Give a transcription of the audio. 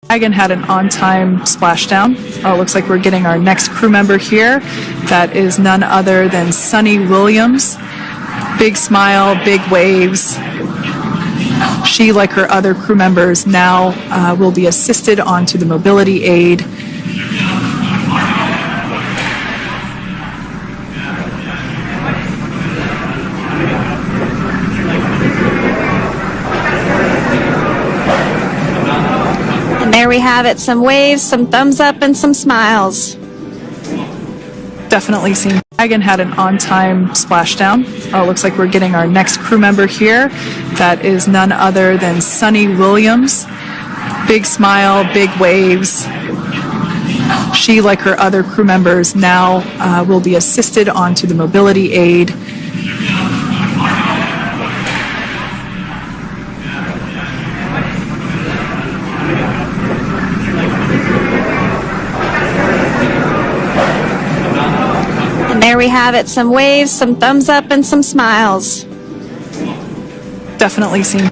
Dragon had an on-time splashdown. Looks like we're getting our next crew member here. That is none other than Sunny Williams. Big smile, big waves. She, like her other crew members, now will be assisted onto the mobility aid. And there we have it, some waves, some thumbs up, and some smiles. Definitely seen. Dragon had an on-time splashdown. Looks like we're getting our next crew member here. That is none other than Sunny Williams. Big smile, big waves. She, like her other crew members, now will be assisted onto the mobility aid. And there we have it, some waves, some thumbs up, and some smiles. Definitely seen.